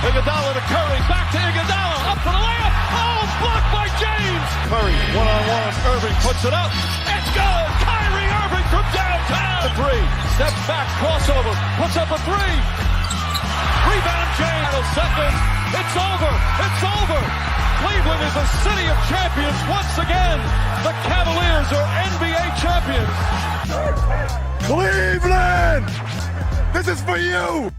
Iguodala to Curry, back to Iguodala, up for the layup. Oh, blocked by James. Curry, one-on-one. Irving puts it up. It's good. Kyrie Irving from downtown. The three, steps back, crossover, puts up a three. Rebound James. Second. It's over. It's over. Cleveland is a city of champions once again. The Cavaliers are NBA champions. Cleveland! This is for you!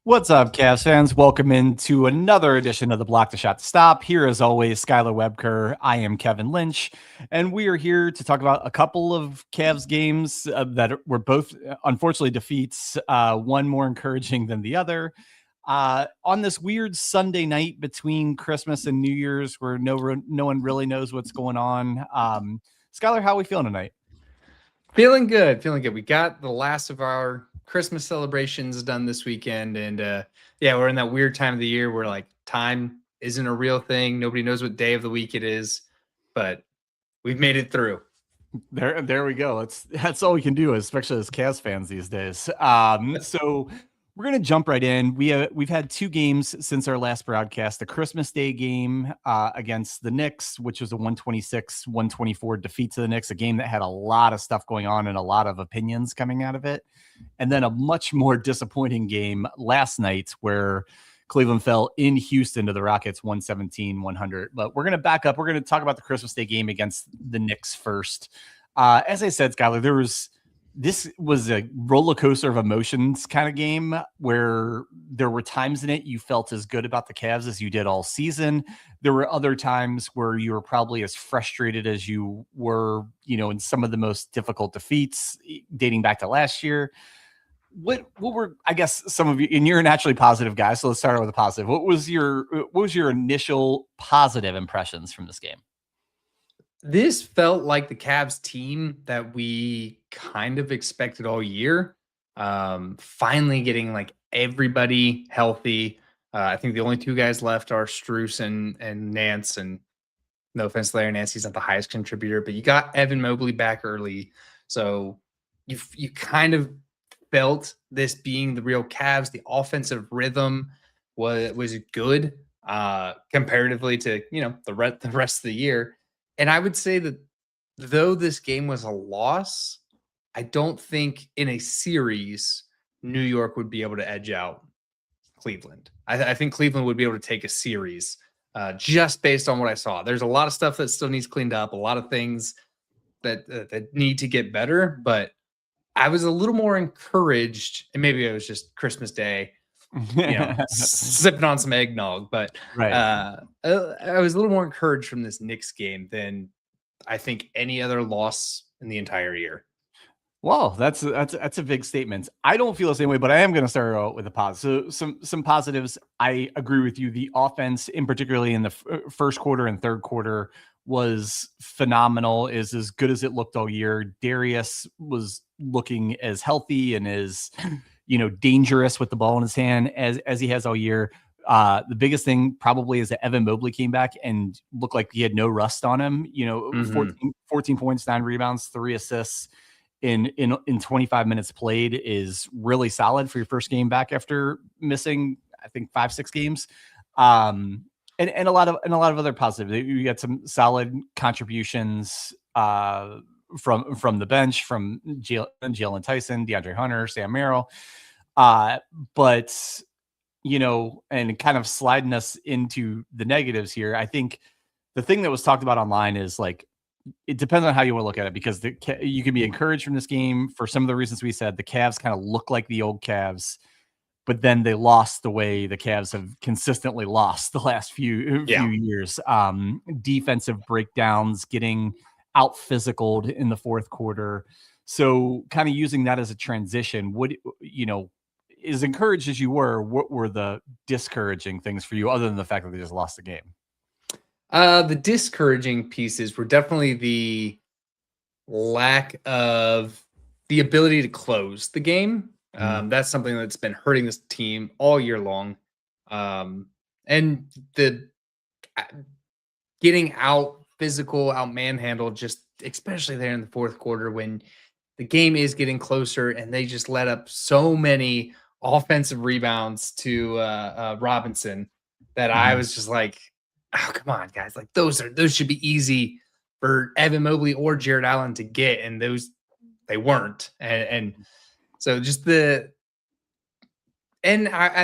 What's up, Cavs fans? Welcome into another edition of the Block the Shot to Stop. Here, as always, Skylar Webker. I am Kevin Lynch, and we are here to talk about a couple of Cavs games that were both, unfortunately, defeats, one more encouraging than the other. On this weird Sunday night between Christmas and New Year's where no one really knows what's going on. Skylar, how are we feeling tonight? Feeling good. We got the last of our Christmas celebrations done this weekend. And we're in that weird time of the year where like time isn't a real thing. Nobody knows what day of the week it is, but we've made it through. There we go. That's all we can do, especially as Cavs fans these days. So we're going to jump right in. We've had two games since our last broadcast. The Christmas Day game against the Knicks, which was a 126-124 defeat to the Knicks, a game that had a lot of stuff going on and a lot of opinions coming out of it. And then a much more disappointing game last night where Cleveland fell in Houston to the Rockets 117-100. But we're going to back up. We're going to talk about the Christmas Day game against the Knicks first. As I said, Skylar, this was a roller coaster of emotions kind of game where there were times in it you felt as good about the Cavs as you did all season. There were other times where you were probably as frustrated as you were, in some of the most difficult defeats dating back to last year. What were, I guess, some of you, and you're a naturally positive guy, so let's start out with a positive. What was your initial positive impressions from this game? This felt like the Cavs team that we kind of expected all year. Finally getting like everybody healthy. I think the only two guys left are Strus and Nance. And no offense to Larry Nance, he's not the highest contributor, but you got Evan Mobley back early. So you kind of felt this being the real Cavs. The offensive rhythm was good comparatively to the rest of the year. And I would say that though this game was a loss, I don't think in a series New York would be able to edge out Cleveland. I think Cleveland would be able to take a series just based on what I saw. There's a lot of stuff that still needs cleaned up, a lot of things that need to get better. But I was a little more encouraged, and maybe it was just Christmas Day, sipping on some eggnog, but right. I was a little more encouraged from this Knicks game than I think any other loss in the entire year. Well, that's a big statement. I don't feel the same way, but I am going to start out with a positive. So some positives. I agree with you. The offense, in particularly in the first quarter and third quarter, was phenomenal. Is as good as it looked all year. Darius was looking as healthy and as dangerous with the ball in his hand as he has all year. The biggest thing probably is that Evan Mobley came back and looked like he had no rust on him. 14 points, 9 rebounds, 3 assists in 25 minutes played is really solid for your first game back after missing, I think, 5-6 games. And a lot of other positives. You got some solid contributions from the bench, from Jaylon Tyson, DeAndre Hunter, Sam Merrill. But, and kind of sliding us into the negatives here, I think the thing that was talked about online is like, it depends on how you want to look at it, because you can be encouraged from this game for some of the reasons we said. The Cavs kind of look like the old Cavs, but then they lost the way the Cavs have consistently lost the last few years. Defensive breakdowns, getting out physicaled in the fourth quarter. So kind of using that as a transition, as encouraged as you were, what were the discouraging things for you other than the fact that they just lost the game? The discouraging pieces were definitely the lack of the ability to close the game. That's something that's been hurting this team all year long. And the getting out physical, out manhandled, just especially there in the fourth quarter when the game is getting closer and they just let up so many offensive rebounds to Robinson that I was just like, oh, come on, guys. Like those should be easy for Evan Mobley or Jarrett Allen to get. And they weren't. And so just I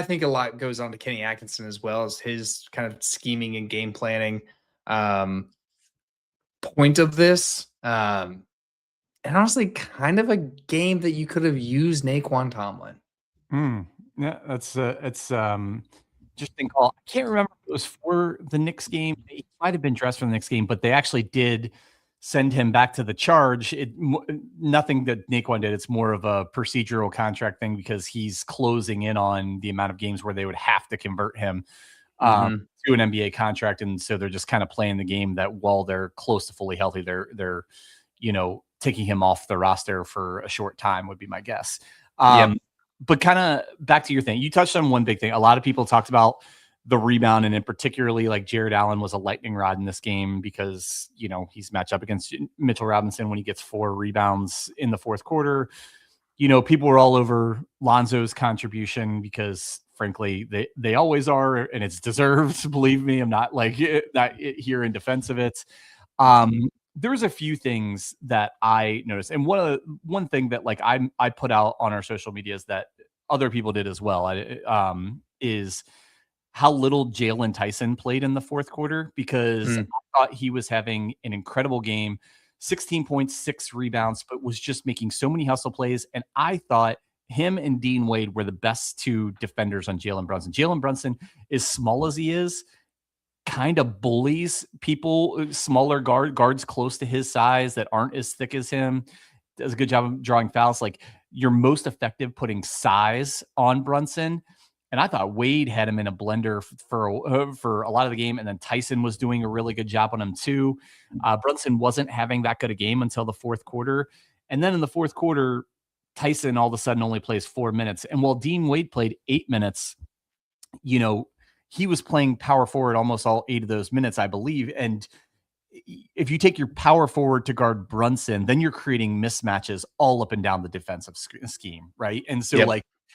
think a lot goes on to Kenny Atkinson as well as his kind of scheming and game planning point of this. And honestly, kind of a game that you could have used Naquan Tomlin. Yeah, it's interesting call. I can't remember if it was for the Knicks game. He might have been dressed for the Knicks game, but they actually did send him back to the charge. Nothing that Naquan did. It's more of a procedural contract thing because he's closing in on the amount of games where they would have to convert him to an NBA contract, and so they're just kind of playing the game that while they're close to fully healthy, they're taking him off the roster for a short time would be my guess. But kind of back to your thing, you touched on one big thing. A lot of people talked about the rebound, and in particularly like Jarrett Allen was a lightning rod in this game because, he's matched up against Mitchell Robinson when he gets 4 rebounds in the fourth quarter. People were all over Lonzo's contribution because frankly, they always are, and it's deserved. Believe me, I'm not here in defense of it. There's a few things that I noticed, and one thing that I put out on our social medias that other people did as well, is how little Jaylon Tyson played in the fourth quarter because I thought he was having an incredible game, 16 points, 6 rebounds, but was just making so many hustle plays, and I thought him and Dean Wade were the best 2 defenders on Jalen Brunson. Jalen Brunson, as small as he is, kind of bullies people, smaller guards close to his size that aren't as thick as him. Does a good job of drawing fouls. Like, you're most effective putting size on Brunson. And I thought Wade had him in a blender for a lot of the game. And then Tyson was doing a really good job on him too. Brunson wasn't having that good a game until the fourth quarter. And then in the fourth quarter, Tyson all of a sudden only plays 4 minutes. And while Dean Wade played 8 minutes, he was playing power forward almost all 8 of those minutes, I believe. And if you take your power forward to guard Brunson, then you're creating mismatches all up and down the defensive scheme, right? And so,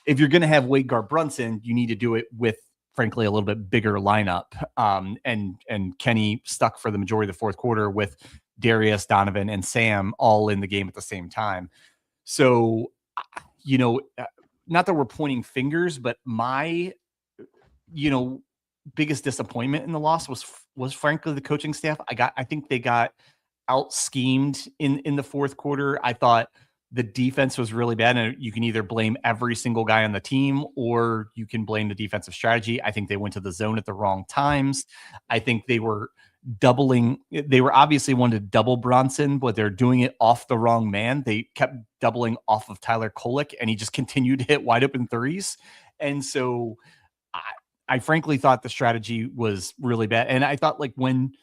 if you're going to have Wade guard Brunson, you need to do it with, frankly, a little bit bigger lineup. And Kenny stuck for the majority of the fourth quarter with Darius, Donovan, and Sam all in the game at the same time. So, not that we're pointing fingers, but my, biggest disappointment in the loss was frankly the coaching staff. I think they got out schemed in the fourth quarter. I thought the defense was really bad, and you can either blame every single guy on the team or you can blame the defensive strategy. I think they went to the zone at the wrong times. I think they were obviously wanted to double Bronson, but they're doing it off the wrong man. They kept doubling off of Tyler Kolek, and he just continued to hit wide open threes. And so I frankly thought the strategy was really bad. And I thought when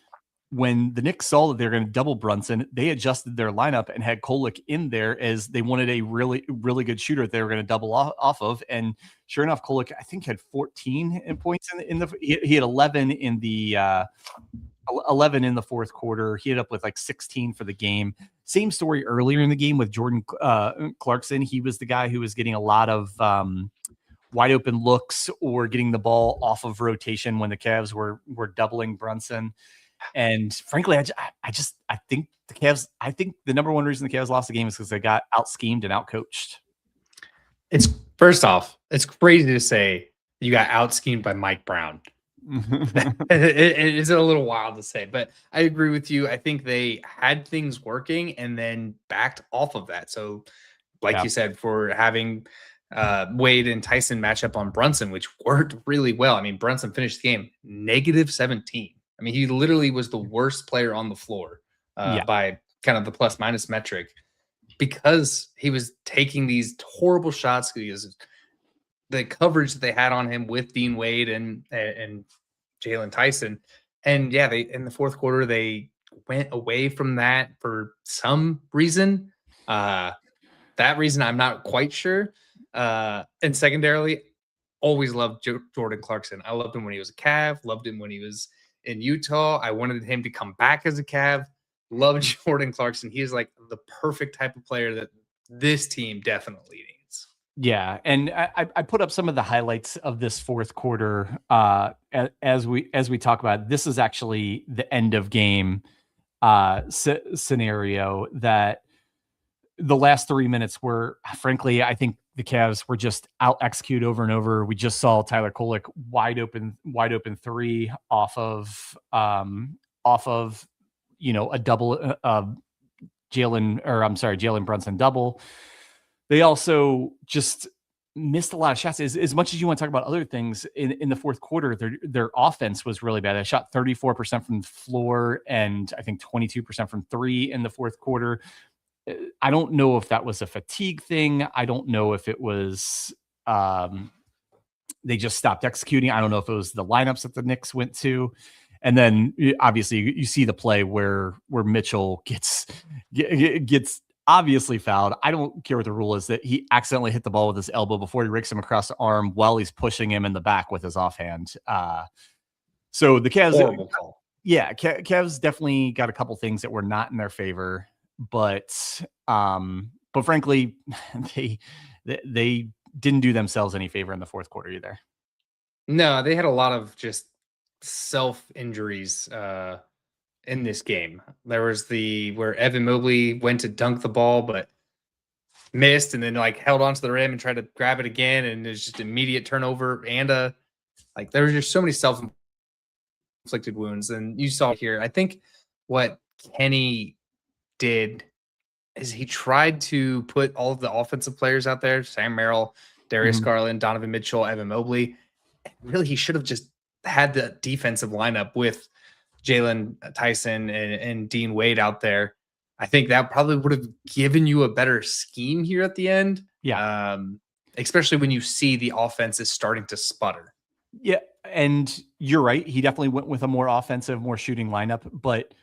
the Knicks saw that they're going to double Brunson, they adjusted their lineup and had Kolek in there as they wanted a really, really good shooter that they were going to double off of. And sure enough, Kolek, I think, had 14 points he had 11 in the 11 in the fourth quarter. He ended up with 16 for the game. Same story earlier in the game with Jordan Clarkson. He was the guy who was getting a lot of wide open looks or getting the ball off of rotation when the Cavs were doubling Brunson. And frankly, I think the number one reason the Cavs lost the game is because they got out schemed and out coached. It's first off, it's crazy to say you got out schemed by Mike Brown. It is a little wild to say, but I agree with you. I think they had things working and then backed off of that. So you said, for having Wade and Tyson match up on Brunson, which worked really well. I mean, Brunson finished the game -17. I mean, he literally was the worst player on the floor by kind of the plus minus metric because he was taking these horrible shots because the coverage that they had on him with Dean Wade and Jaylon Tyson. And they in the fourth quarter, they went away from that for some reason. That reason I'm not quite sure. And secondarily, always loved Jordan Clarkson. I loved him when he was a Cav, loved him when he was in Utah. I wanted him to come back as a Cav. Love Jordan Clarkson. He is the perfect type of player that this team definitely needs. Yeah, and I put up some of the highlights of this fourth quarter as we talk about it. This is actually the end of game scenario that the last 3 minutes were, frankly, I think the Cavs were just out execute over and over. We just saw Tyler Kolek wide open three off of a double Jalen Brunson double. They also just missed a lot of shots. As much as you want to talk about other things in the fourth quarter, their offense was really bad. They shot 34% from the floor and I think 22% from three in the fourth quarter. I don't know if that was a fatigue thing. I don't know if it was they just stopped executing. I don't know if it was the lineups that the Knicks went to. And then obviously you see the play where Mitchell gets obviously fouled. I don't care what the rule is, that he accidentally hit the ball with his elbow before he rakes him across the arm while he's pushing him in the back with his offhand. So the Cavs, Cavs definitely got a couple things that were not in their favor, but frankly, they didn't do themselves any favor in the fourth quarter either. No, they had a lot of just self injuries in this game. There was where Evan Mobley went to dunk the ball but missed, and then like held onto the rim and tried to grab it again, and there's just immediate turnover. And there was just so many self-inflicted wounds. And you saw here, I think what Kenny did is he tried to put all of the offensive players out there: Sam Merrill, Darius Garland, Donovan Mitchell, Evan Mobley. Really, he should have just had the defensive lineup with Jaylon Tyson and Dean Wade out there. I think that probably would have given you a better scheme here at the end. Yeah. Especially when you see the offense is starting to sputter. Yeah. And you're right. He definitely went with a more offensive, more shooting lineup, but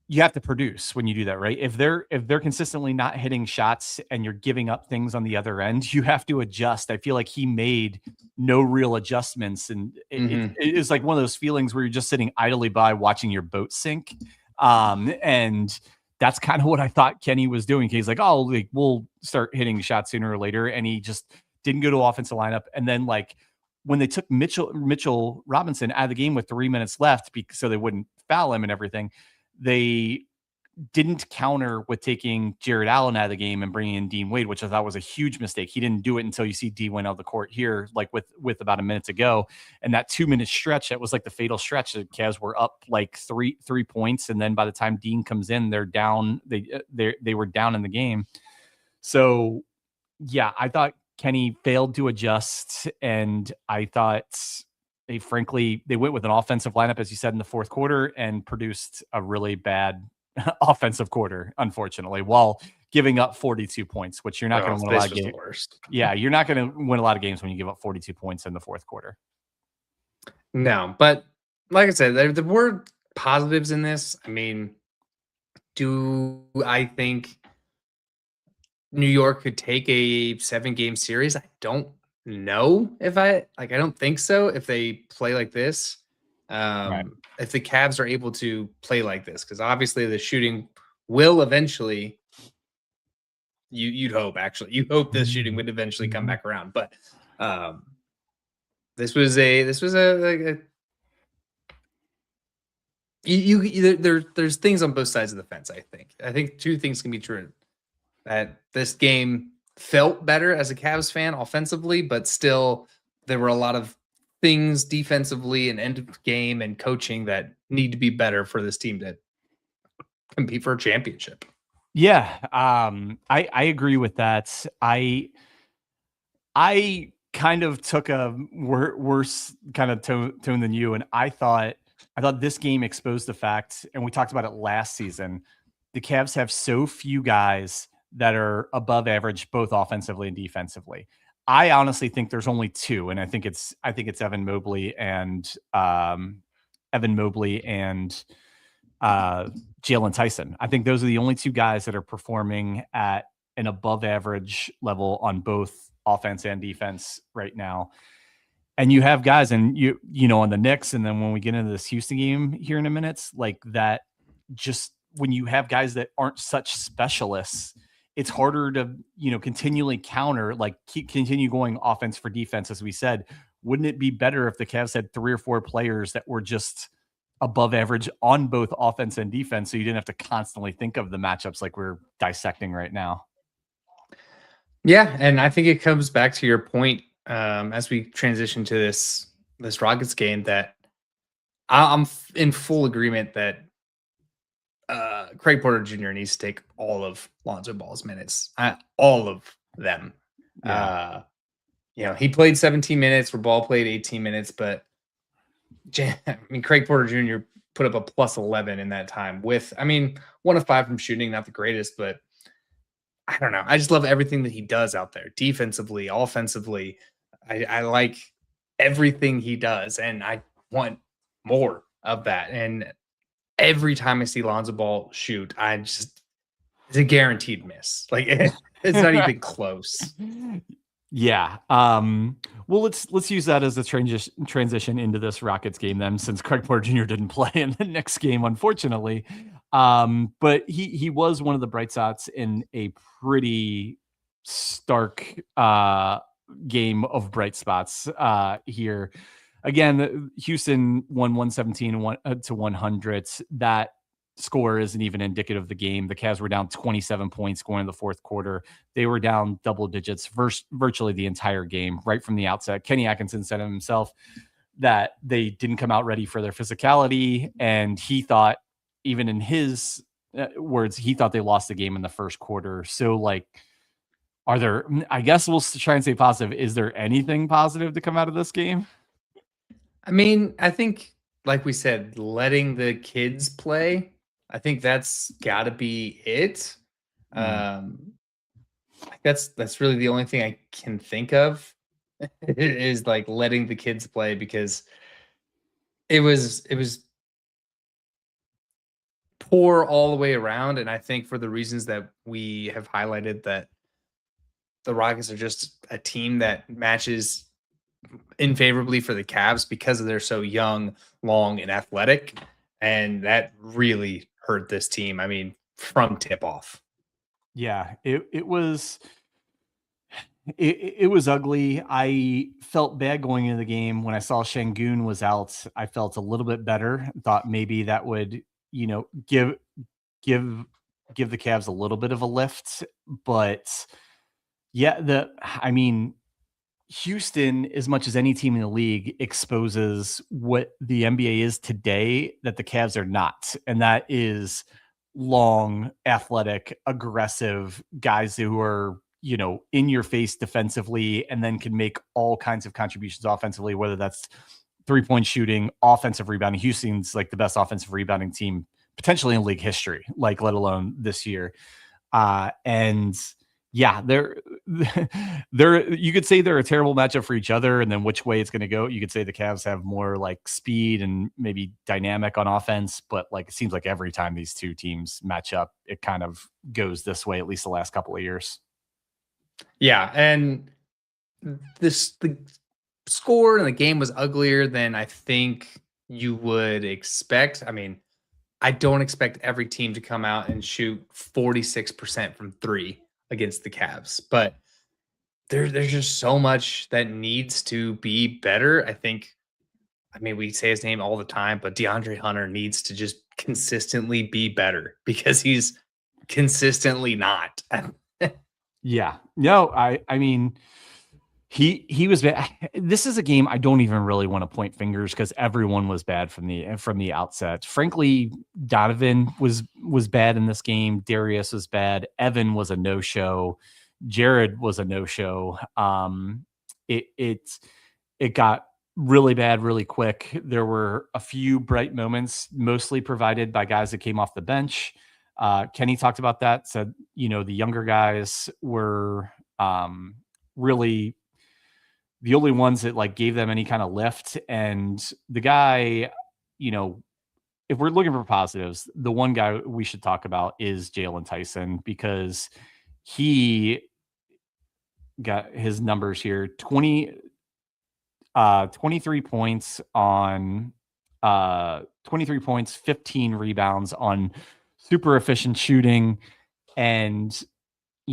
you have to produce when you do that, right? If they're consistently not hitting shots and you're giving up things on the other end, you have to adjust. I feel like he made no real adjustments, and it's like one of those feelings where you're just sitting idly by watching your boat sink. And that's kind of what I thought Kenny was doing. He's like, oh, we'll start hitting shots sooner or later, and he just didn't go to offensive lineup. And then when they took Mitchell Robinson out of the game with 3 minutes left, so they wouldn't foul him and everything, they didn't counter with taking Jarrett Allen out of the game and bringing in Dean Wade, which I thought was a huge mistake. He didn't do it until you see D went out of the court here, like with about a minute to go. And that 2 minute stretch, that was like the fatal stretch. The Cavs were up like three points. And then by the time Dean comes in, they're down. They were down in the game. So yeah, I thought Kenny failed to adjust. And I thought they went with an offensive lineup, as you said, in the fourth quarter, and produced a really bad offensive quarter, unfortunately, while giving up 42 points, which you're not going to win a lot of games. Yeah, you're not going to win a lot of games when you give up 42 points in the fourth quarter. No, but like I said, there were positives in this. I mean, do I think New York could take a 7-game series? I don't know if I don't think so if they play like this. Right. If the Cavs are able to play like this, because obviously the shooting will eventually, you'd hope this shooting would eventually come back around. But there's things on both sides of the fence. I think two things can be true: that this game felt better as a Cavs fan offensively, but still there were a lot of things defensively and end of game and coaching that need to be better for this team to compete for a championship. Yeah. I agree with that. I kind of took a worse kind of tone than you. And I thought this game exposed the fact, and we talked about it last season, the Cavs have so few guys that are above average, both offensively and defensively. I honestly think there's only two, and I think it's Evan Mobley and Jaylon Tyson. I think those are the only two guys that are performing at an above average level on both offense and defense right now. And you have guys, and you on the Knicks, and then when we get into this Houston game here in a minute, like that, just when you have guys that aren't such specialists, it's harder to, continually counter, like continue going offense for defense, as we said. Wouldn't it be better if the Cavs had 3 or 4 players that were just above average on both offense and defense, so you didn't have to constantly think of the matchups like we're dissecting right now? Yeah, and I think it comes back to your point as we transition to this Rockets game, that I'm in full agreement that Craig Porter Jr. needs to take all of Lonzo Ball's minutes, all of them. Yeah. He played 17 minutes, where Ball played 18 minutes, but Craig Porter Jr. put up a plus 11 in that time with, 1 of 5 from shooting, not the greatest, but I don't know. I just love everything that he does out there, defensively, offensively. I like everything he does, and I want more of that. And every time I see Lonzo Ball shoot, it's a guaranteed miss. Like it's not even close. Yeah. Well, let's use that as a transition into this Rockets game then, since Craig Porter Jr. didn't play in the next game, unfortunately. But he was one of the bright spots in a pretty stark game of bright spots here. Again, Houston won 117 to 100. That score isn't even indicative of the game. The Cavs were down 27 points going into the fourth quarter. They were down double digits virtually the entire game, right from the outset. Kenny Atkinson said himself that they didn't come out ready for their physicality, and he thought, even in his words, he thought they lost the game in the first quarter. So, I guess we'll try and stay positive. Is there anything positive to come out of this game? I think, like we said, letting the kids play, I think that's got to be it. That's really the only thing I can think of is like letting the kids play, because it was poor all the way around. And I think for the reasons that we have highlighted, that the Rockets are just a team that matches unfavorably for the Cavs because they're so young, long, and athletic. And that really hurt this team. From tip off. Yeah, it was ugly. I felt bad going into the game. When I saw Şengün was out, I felt a little bit better. Thought maybe that would, give the Cavs a little bit of a lift. But yeah, Houston, as much as any team in the league, exposes what the NBA is today that the Cavs are not. And that is long, athletic, aggressive guys who are, in your face defensively, and then can make all kinds of contributions offensively, whether that's 3-point shooting, offensive rebounding. Houston's like the best offensive rebounding team potentially in league history, let alone this year. And yeah, they're you could say they're a terrible matchup for each other, and then which way it's going to go. You could say the Cavs have more like speed and maybe dynamic on offense, but it seems like every time these two teams match up, it kind of goes this way, at least the last couple of years. Yeah, and the score in the game was uglier than I think you would expect. I don't expect every team to come out and shoot 46% from 3 against the Cavs, but there's just so much that needs to be better. I think, we say his name all the time, but DeAndre Hunter needs to just consistently be better, because he's consistently not. Yeah, no, he was bad. This is a game I don't even really want to point fingers, because everyone was bad from the outset. Frankly, Donovan was bad in this game. Darius was bad. Evan was a no-show. Jared was a no-show. It got really bad really quick. There were a few bright moments, mostly provided by guys that came off the bench. Kenny talked about that, said, the younger guys were really the only ones that gave them any kind of lift. And the guy, if we're looking for positives, the one guy we should talk about is Jaylon Tyson, because he got his numbers here. 23 points on 23 points, 15 rebounds on super efficient shooting. And,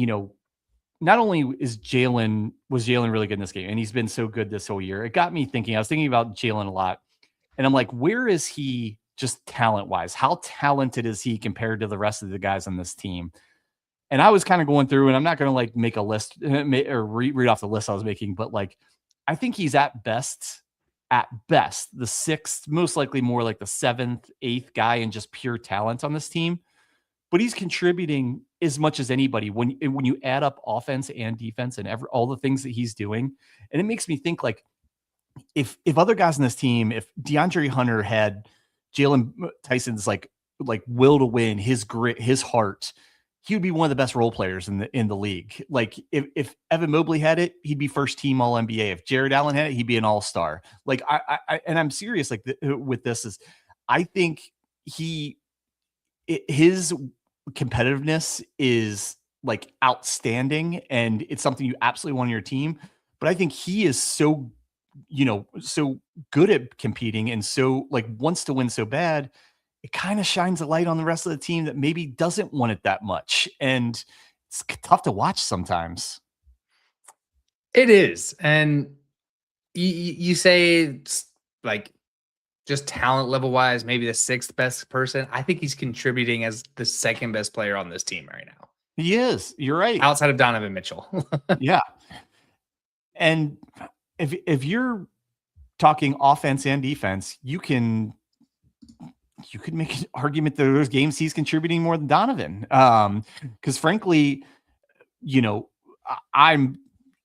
not only was Jaylen really good in this game, and he's been so good this whole year, it got me thinking. I was thinking about Jaylen a lot, and I'm like, where is he just talent-wise? How talented is he compared to the rest of the guys on this team? And I was kind of going through, and I'm not going to like make a list or read off the list I was making, but like, I think he's at best, the sixth, most likely more like the seventh, eighth guy in just pure talent on this team. But he's contributing as much as anybody when you add up offense and defense and all the things that he's doing. And it makes me think like, if other guys on this team, if DeAndre Hunter had Jaylon Tyson's like will to win, his grit, his heart, he would be one of the best role players in the league. Like if Evan Mobley had it, he'd be first team All NBA. If Jarrett Allen had it, he'd be an all-star. Like and I'm serious. Like with this is, I think his competitiveness is like outstanding, and it's something you absolutely want on your team. But I think he is so good at competing, and so like wants to win so bad, it kind of shines a light on the rest of the team that maybe doesn't want it that much. And it's tough to watch sometimes. It is. And you say it's like just talent level wise, maybe the sixth best person. I think he's contributing as the second best player on this team right now. He is. You're right. Outside of Donovan Mitchell. Yeah. And if you're talking offense and defense, you could make an argument that there's games he's contributing more than Donovan. Because frankly, I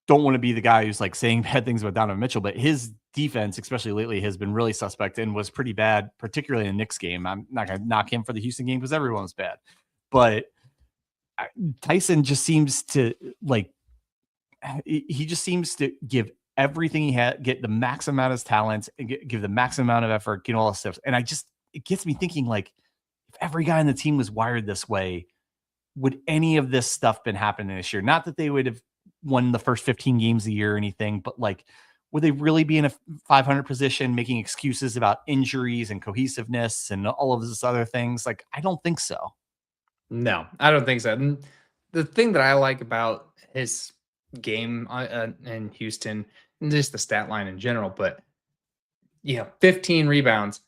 don't want to be the guy who's like saying bad things about Donovan Mitchell, but his defense, especially lately, has been really suspect and was pretty bad, particularly in the Knicks game. I'm not going to knock him for the Houston game because everyone's bad, but Tyson just seems to he just seems to give everything he had, get the max amount of his talents, and give the max amount of effort, get all the stuff. And it gets me thinking, like, if every guy on the team was wired this way, would any of this stuff been happening this year? Not that they would have won the first 15 games a year or anything, but like, would they really be in a 500 position making excuses about injuries and cohesiveness and all of this other things? Like, I don't think so. No, I don't think so. And the thing that I like about his game in Houston, and just the stat line in general, but 15 rebounds,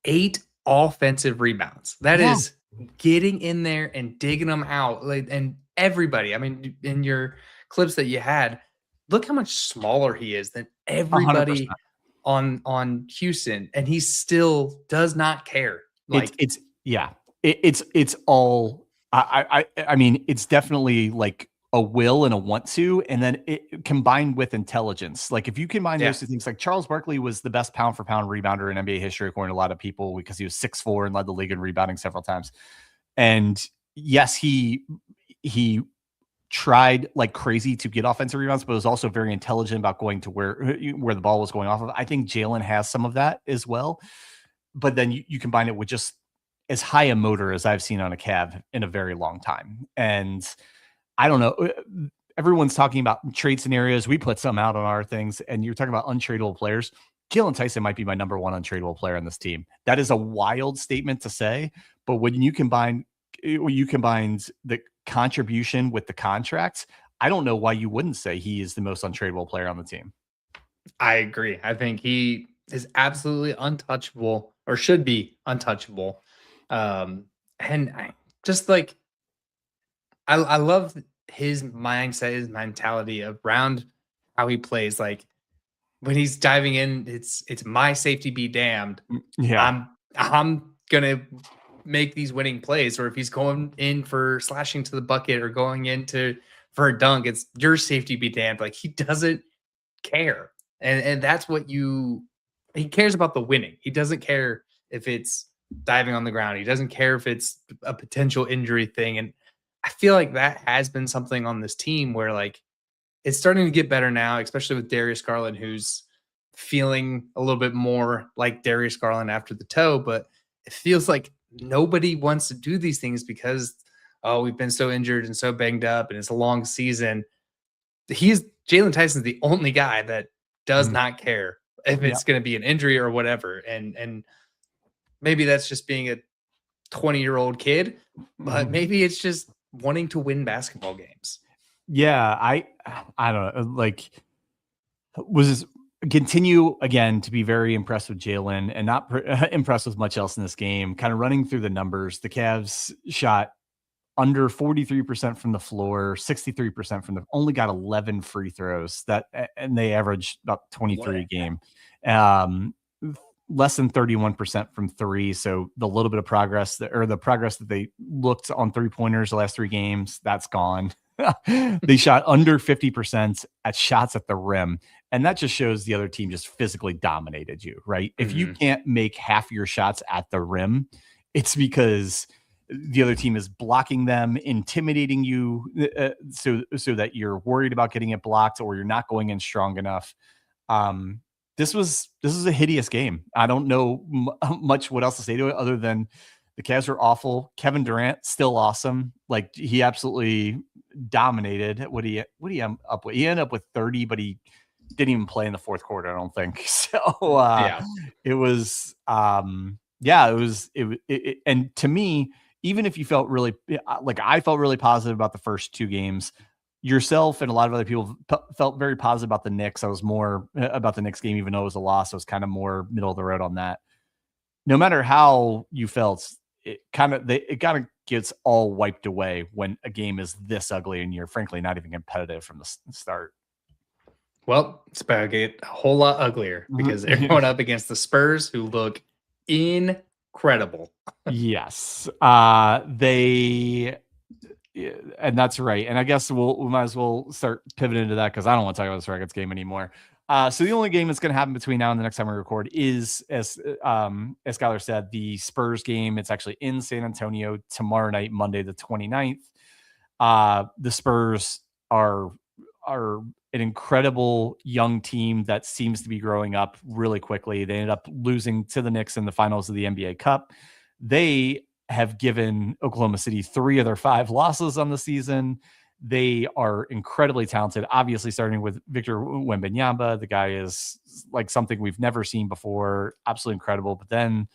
8 offensive rebounds. That is getting in there and digging them out. And everybody, I mean, in your clips that you had, look how much smaller he is than everybody 100%. on Houston, and he still does not care. Like it's all. I mean, it's definitely like a will and a want to, and then it combined with intelligence. Like if you combine those two things, like Charles Barkley was the best pound for pound rebounder in NBA history, according to a lot of people, because he was 6'4" and led the league in rebounding several times. And yes, he tried like crazy to get offensive rebounds, but was also very intelligent about going to where the ball was going off of. I think Jaylen has some of that as well, but then you combine it with just as high a motor as I've seen on a Cav in a very long time. And I don't know, everyone's talking about trade scenarios. We put some out on our things, and you're talking about untradeable players. Jaylon Tyson might be my number one untradeable player on this team. That is a wild statement to say, but when you combine the contribution with the contracts, I don't know why you wouldn't say he is the most untradeable player on the team. I agree. I think he is absolutely untouchable, or should be untouchable. And I just like, I love his mindset, his mentality around how he plays. Like when he's diving in, it's my safety be damned. Yeah. I'm gonna make these winning plays. Or if he's going in for slashing to the bucket or going into for a dunk, it's your safety be damned. Like he doesn't care. And that's what he cares about, the winning. He doesn't care if it's diving on the ground. He doesn't care if it's a potential injury thing. And I feel like that has been something on this team where like it's starting to get better now, especially with Darius Garland, who's feeling a little bit more like Darius Garland after the toe. But it feels like nobody wants to do these things because, we've been so injured and so banged up and it's a long season. Jaylon Tyson's the only guy that does not care if it's going to be an injury or whatever. And maybe that's just being a 20-year-old kid, but maybe it's just wanting to win basketball games. Yeah, I don't know, like, was continue again to be very impressed with Jaylon and not impressed with much else in this game. Kind of running through the numbers, the Cavs shot under 43% from the floor, 63% from the only got 11 free throws and they averaged about 23 a game. Um, less than 31% from three. So the little bit of progress the progress that they looked on 3-pointers the last 3 games, that's gone. They shot under 50% at shots at the rim. And that just shows the other team just physically dominated you, right? If you can't make half your shots at the rim, it's because the other team is blocking them, intimidating you, so that you're worried about getting it blocked or you're not going in strong enough. This is a hideous game. I don't know much what else to say to it other than the Cavs were awful. Kevin Durant still awesome. Like, he absolutely dominated. What he end up with? He ended up with 30, but he didn't even play in the fourth quarter, I don't think. So it was and to me, even if you felt really like I felt really positive about the first 2 games, yourself and a lot of other people felt very positive about the Knicks. I was more about the Knicks game, even though it was a loss. I was kind of more middle of the road on that. No matter how you felt, it kind of gets all wiped away when a game is this ugly and you're frankly not even competitive from the start. Well, it's about to get a whole lot uglier because they're going up against the Spurs, who look incredible. Yes. And that's right. And I guess we might as well start pivoting into that because I don't want to talk about this Rockets game anymore. So the only game that's going to happen between now and the next time we record is, as Skylar said, the Spurs game. It's actually in San Antonio tomorrow night, Monday the 29th. The Spurs are an incredible young team that seems to be growing up really quickly. They ended up losing to the Knicks in the finals of the NBA Cup. They have given Oklahoma City 3 of their 5 losses on the season. They are incredibly talented, obviously starting with Victor Wembanyama. The guy is like something we've never seen before. Absolutely incredible. But then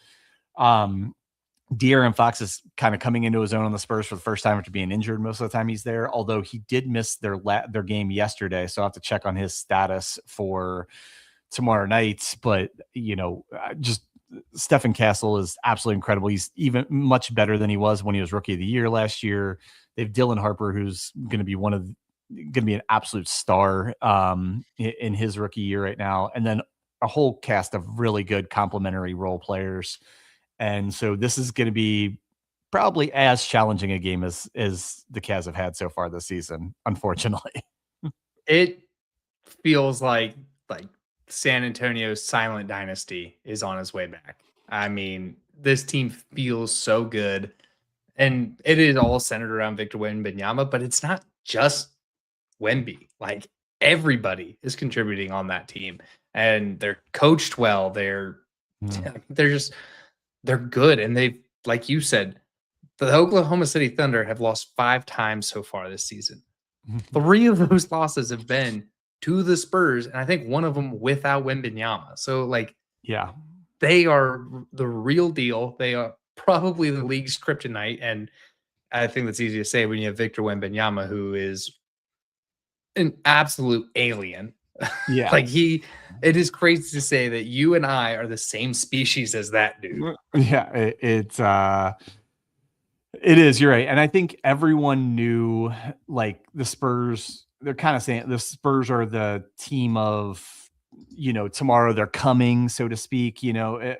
De'Aaron Fox is kind of coming into his own on the Spurs for the first time after being injured most of the time he's there, although he did miss their game yesterday. So I'll have to check on his status for tomorrow night. But, just Stephen Castle is absolutely incredible. He's even much better than he was when he was Rookie of the Year last year. They have Dylan Harper, who's going to be an absolute star in his rookie year right now. And then a whole cast of really good complementary role players. And so this is going to be probably as challenging a game as the Cavs have had so far this season, unfortunately. It feels like San Antonio's silent dynasty is on its way back. I mean, this team feels so good, and it is all centered around Victor Wembanyama, but it's not just Wemby. Like, everybody is contributing on that team, and they're coached well. They're good, and they've, like you said, the Oklahoma City Thunder have lost 5 times so far this season. 3 of those losses have been to the Spurs, and I think one of them without Wembanyama. So, they are the real deal. They are probably the league's kryptonite, and I think that's easy to say when you have Victor Wembanyama, who is an absolute alien. Yeah. It is crazy to say that you and I are the same species as that dude. Yeah, it is. You're right. And I think everyone knew, like, the Spurs, they're kind of saying the Spurs are the team of, tomorrow they're coming, so to speak, kind of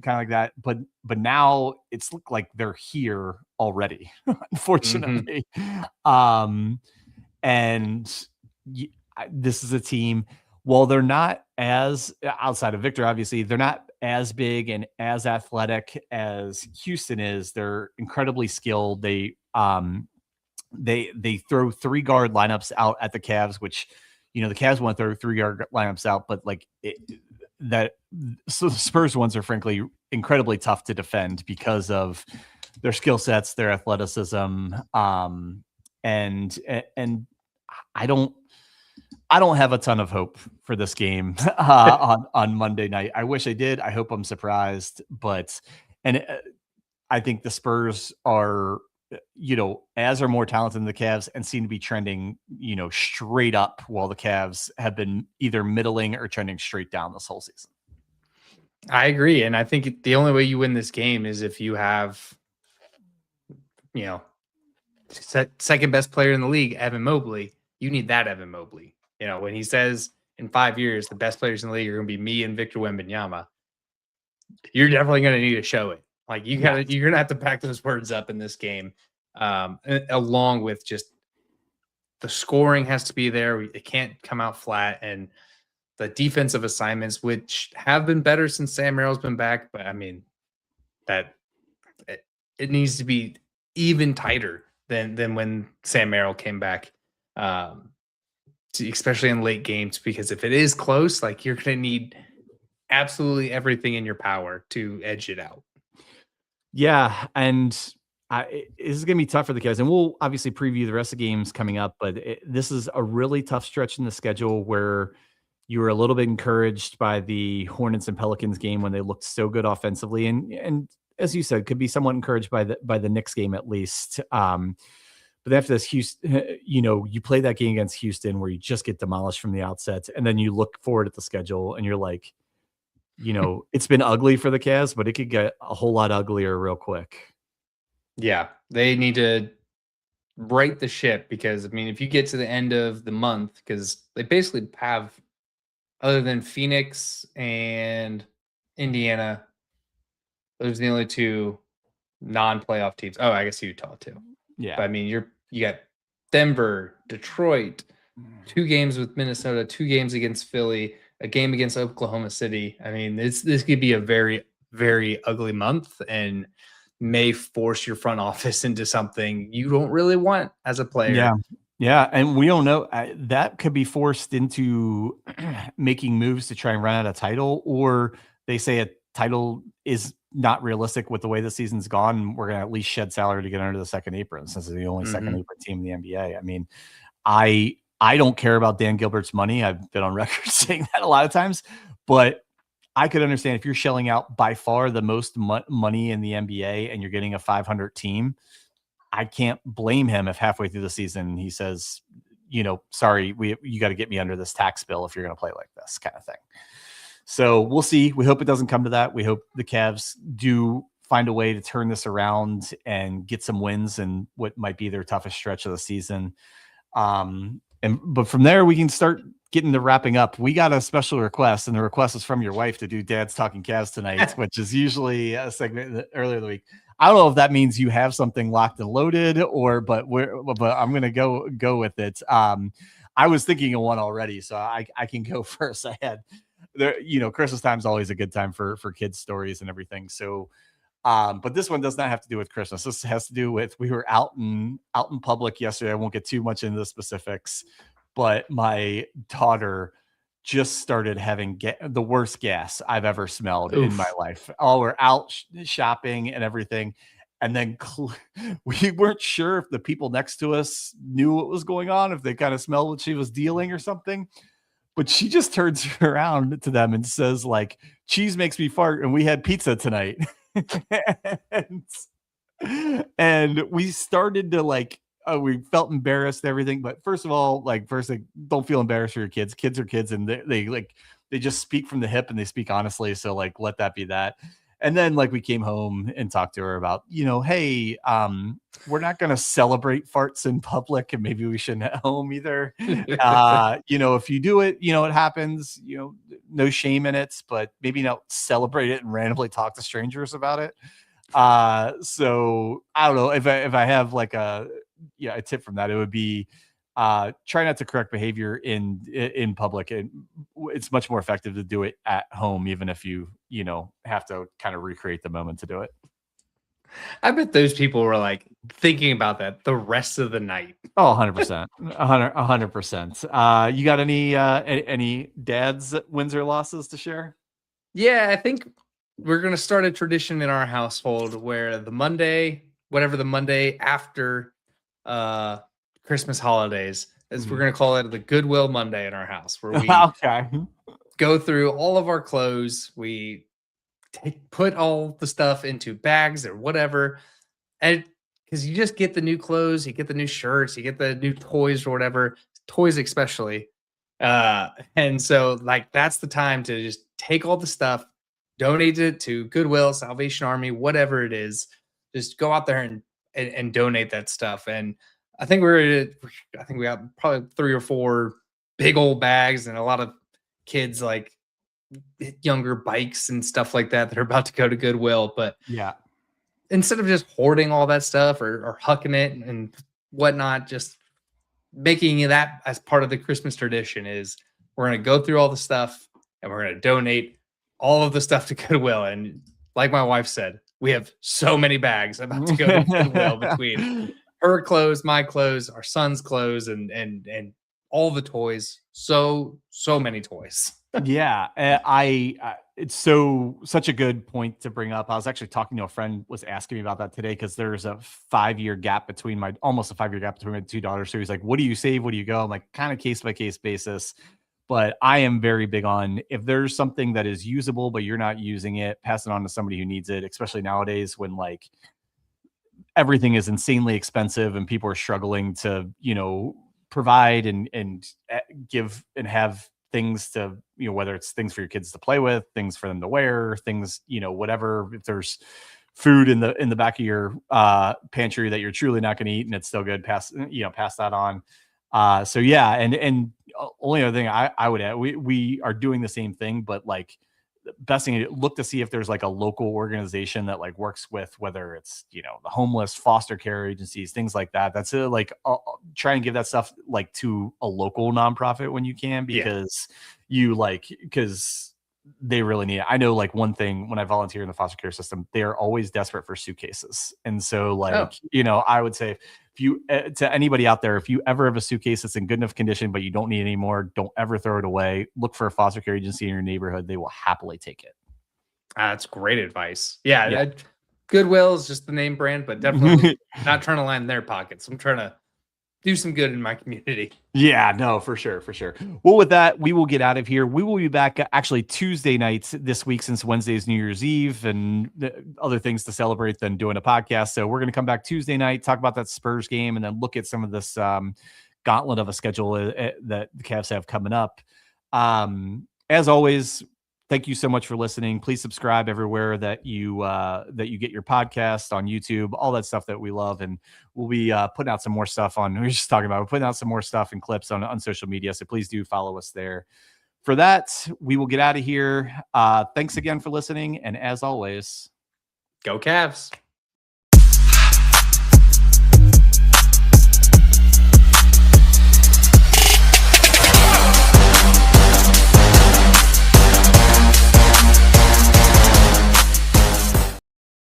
like that. But now it's looked like they're here already, unfortunately. This is a team, while they're not as, outside of Victor, obviously, they're not as big and as athletic as Houston is. They're incredibly skilled. They throw 3 guard lineups out at the Cavs, which, the Cavs want to throw 3 guard lineups out, but so the Spurs ones are frankly incredibly tough to defend because of their skill sets, their athleticism. And I don't have a ton of hope for this game on Monday night. I wish I did. I hope I'm surprised, I think the Spurs are as are more talented than the Cavs and seem to be trending, straight up, while the Cavs have been either middling or trending straight down this whole season. I agree. And I think the only way you win this game is if you have, second best player in the league, Evan Mobley. You need that Evan Mobley. When he says in 5 years, the best players in the league are going to be me and Victor Wembanyama, you're definitely going to need to show it. Like you're going to have to pack those words up in this game, along with just the scoring has to be there. It can't come out flat, and the defensive assignments, which have been better since Sam Merrill's been back, but I mean that it needs to be even tighter than when Sam Merrill came back, especially in late games, because if it is close, like you're going to need absolutely everything in your power to edge it out. Yeah, and this is going to be tough for the Cavs, and we'll obviously preview the rest of the games coming up, but this is a really tough stretch in the schedule where you were a little bit encouraged by the Hornets and Pelicans game when they looked so good offensively, and as you said, could be somewhat encouraged by the Knicks game at least. But after this, Houston, you play that game against Houston where you just get demolished from the outset, and then you look forward at the schedule and you're like, it's been ugly for the Cavs, but it could get a whole lot uglier real quick. Yeah, they need to right the ship, because I mean, if you get to the end of the month, because they basically have, other than Phoenix and Indiana, those are the only two non-playoff teams. Oh, I guess Utah too. Yeah. But I mean, you got Denver, Detroit, 2 games with Minnesota, 2 games against Philly, a game against Oklahoma City. I mean, this could be a very, very ugly month and may force your front office into something you don't really want as a player. Yeah. Yeah. And we don't know, that could be forced into making moves to try and run out a title, or they say a title is not realistic with the way the season's gone. We're going to at least shed salary to get under the second apron, since they're the only second apron team in the NBA. I mean, I don't care about Dan Gilbert's money. I've been on record saying that a lot of times, but I could understand if you're shelling out by far the most money in the NBA and you're getting a 500 team. I can't blame him if halfway through the season he says, sorry, you got to get me under this tax bill if you're going to play like this kind of thing. So we'll see. We hope it doesn't come to that. We hope the Cavs do find a way to turn this around and get some wins in what might be their toughest stretch of the season. But from there, we can start getting to wrapping up. We got a special request, and the request is from your wife to do Dad's Talking Cavs tonight, which is usually a segment earlier in the week. I don't know if that means you have something locked and loaded, but I'm going to go with it. I was thinking of one already, so I can go first. I had Christmas time is always a good time for kids' stories and everything. So, but this one does not have to do with Christmas. This has to do with, we were out in public yesterday. I won't get too much into the specifics, but my daughter just started having the worst gas I've ever smelled in my life. Oh, we're out shopping and everything. And then we weren't sure if the people next to us knew what was going on, if they kind of smelled what she was dealing or something. But she just turns around to them and says, like, cheese makes me fart, and we had pizza tonight. and we started to we felt embarrassed and everything. But first of all, don't feel embarrassed for your kids. Kids are kids, and they just speak from the hip and they speak honestly. So let that be that. And then we came home and talked to her about, hey, we're not going to celebrate farts in public, and maybe we shouldn't at home either. If you do it, it happens, no shame in it, but maybe not celebrate it and randomly talk to strangers about it. So I don't know if I have a tip from that, it would be, try not to correct behavior in public. And it's much more effective to do it at home, even if you have to kind of recreate the moment to do it. I bet those people were thinking about that the rest of the night. Oh, 100%. 100%. You got any dad's wins or losses to share? Yeah, I think we're going to start a tradition in our household where the Monday after Christmas holidays, as we're going to call it, the Goodwill Monday in our house, where we go through all of our clothes. We put all the stuff into bags or whatever. And because you just get the new clothes, you get the new shirts, you get the new toys or whatever, toys especially. And so like that's the time to just take all the stuff, donate it to Goodwill, Salvation Army, whatever it is. Just go out there and donate that stuff. And I think we got probably 3 or 4 big old bags and a lot of kids like younger bikes and stuff like that are about to go to Goodwill. But yeah, instead of just hoarding all that stuff or hucking it and whatnot, just making that as part of the Christmas tradition is we're going to go through all the stuff and we're going to donate all of the stuff to Goodwill. And like my wife said, we have so many bags about to go to Goodwill between her clothes, my clothes, our son's clothes, and all the toys. So many toys. Yeah, it's such a good point to bring up. I was actually talking to a friend, was asking me about that today because there's a 5-year gap between almost a 5-year gap between my 2 daughters. So he's like, "What do you save? What do you go?" I'm like, kind of case by case basis. But I am very big on if there's something that is usable but you're not using it, pass it on to somebody who needs it. Especially nowadays when like everything is insanely expensive and people are struggling to provide and give and have things to, whether it's things for your kids to play with, things for them to wear, things, whatever. If there's food in the back of your pantry that you're truly not going to eat and it's still good, pass that on. So yeah. And only other thing I would add, we are doing the same thing, but like the best thing, look to see if there's like a local organization that like works with, whether it's, the homeless, foster care agencies, things like that. That's try and give that stuff like to a local nonprofit when you can, because because they really need it. I know like one thing when I volunteer in the foster care system, they are always desperate for suitcases. And so like, I would say if you, to anybody out there, if you ever have a suitcase that's in good enough condition, but you don't need any more, don't ever throw it away. Look for a foster care agency in your neighborhood. They will happily take it. That's great advice. Yeah. Goodwill is just the name brand, but definitely not trying to line their pockets. I'm trying to do some good in my community. Yeah, no, for sure. Well, with that, we will get out of here. We will be back actually Tuesday nights this week, since Wednesday's New Year's Eve and other things to celebrate than doing a podcast. So we're going to come back Tuesday night, talk about that Spurs game, and then look at some of this gauntlet of a schedule that the Cavs have coming up. As always, thank you so much for listening. Please subscribe everywhere that you get your podcast, on YouTube, all that stuff that we love. And we'll be putting out some more stuff we're putting out some more stuff and clips on social media. So please do follow us there. For that, we will get out of here. Thanks again for listening. And as always, go Cavs.